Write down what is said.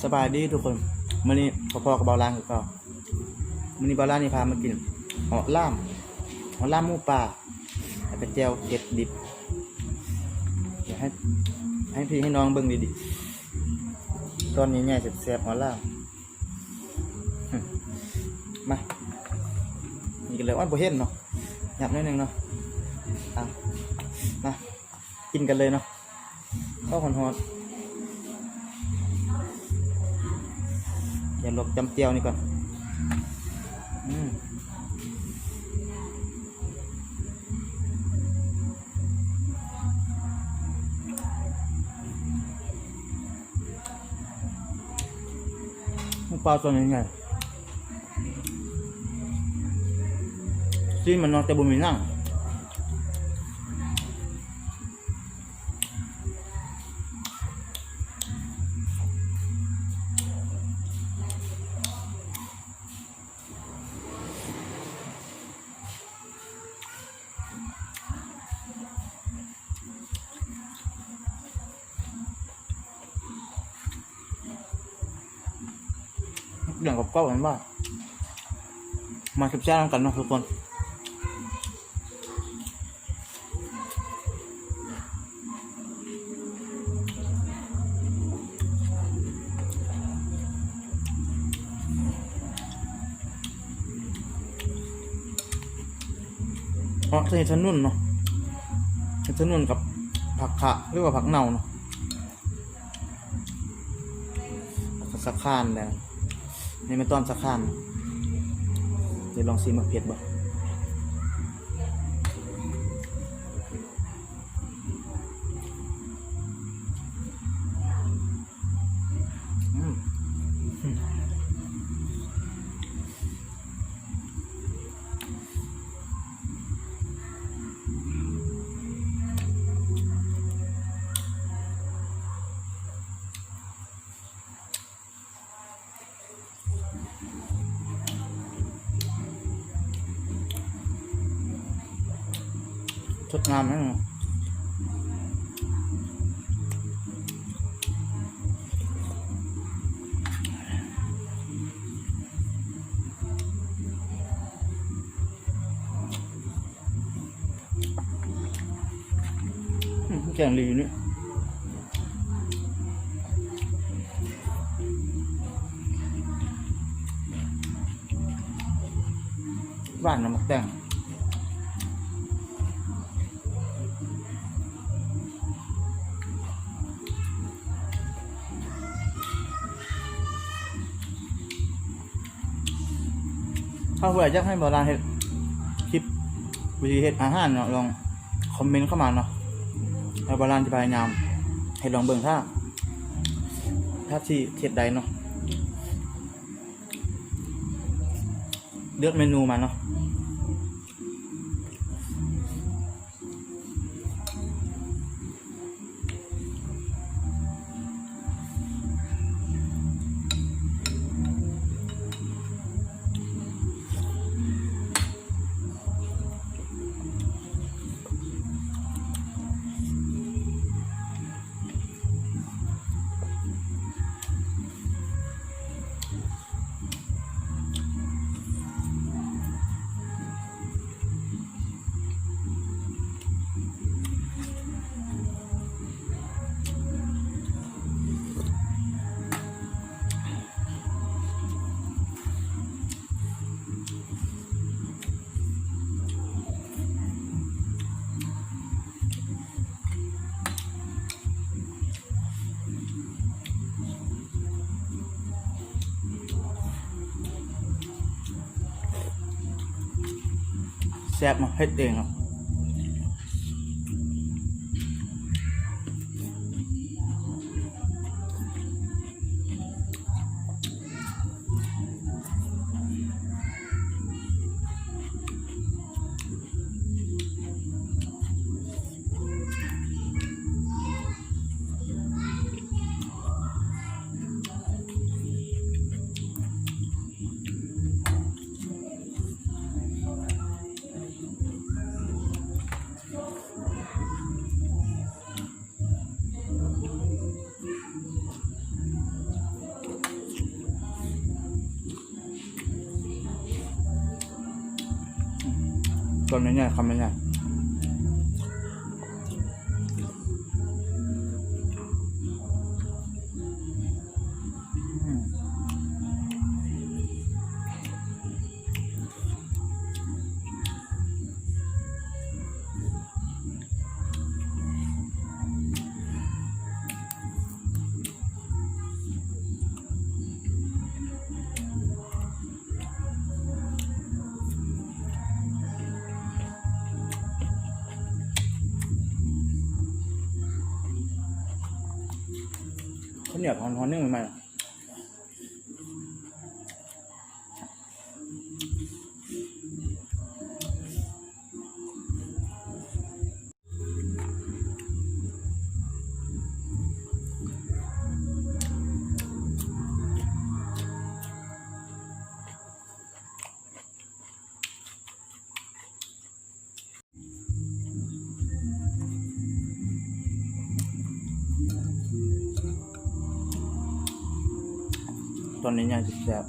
สบายดีทุกคนมื้อนี้พ่อกับเบาล้างคือเก่ามื้อนี้เบาล้างนี่พามากินห่อล่ามหมูป่าแล้วก็แจ่วเผ็ดดิบอยากให้พี่ให้น้องเบิ่งดีๆตอนนี้ใหญ่แซ่บๆห่อล่ามมานี่กันเลยว่าบ่เห็นเนาะหยับนิดนึงเนาะมากินกันเลยเนาะข้าวหอนๆอย่าหลบจำเจียวนี่ก่อนหมูปลาตัวนี้ไงที่มันนอนแต่บนมีนั่งเรื่องกับเก้ากันว่ามาสิบแซ่บกันเนาะทุกคนเพราะเห็ดชะนุ่นเนาะเห็ดชะนุ่นกับผักขะหรือว่าผักเน่าเนาะสักข้านเลยนี่ไม่ต้อนสักข้านเดี๋ยวลองซีมาเผ็ดบ่สดงามนะแกงลีนี่บ้านน้ำมักแตงถ้าเผื่ออยากให้โบราณเห็ดคลิปวิธีเห็ดอาหารเนาะลองคอมเมนต์เข้ามาเนาะแล้วโบราณจะพยายามให้ลองเบิ่งถ้าที่เห็ดใดเนาะเลือกเมนูมาเนาะแซ่บเนาะเฮ็ดเองเนาะ ตัวนี้เนี่ยคำนี้เนี่ยข้าวเหนียวหอนๆนึ่งใหม่ตอนนี้ยังแซ่บ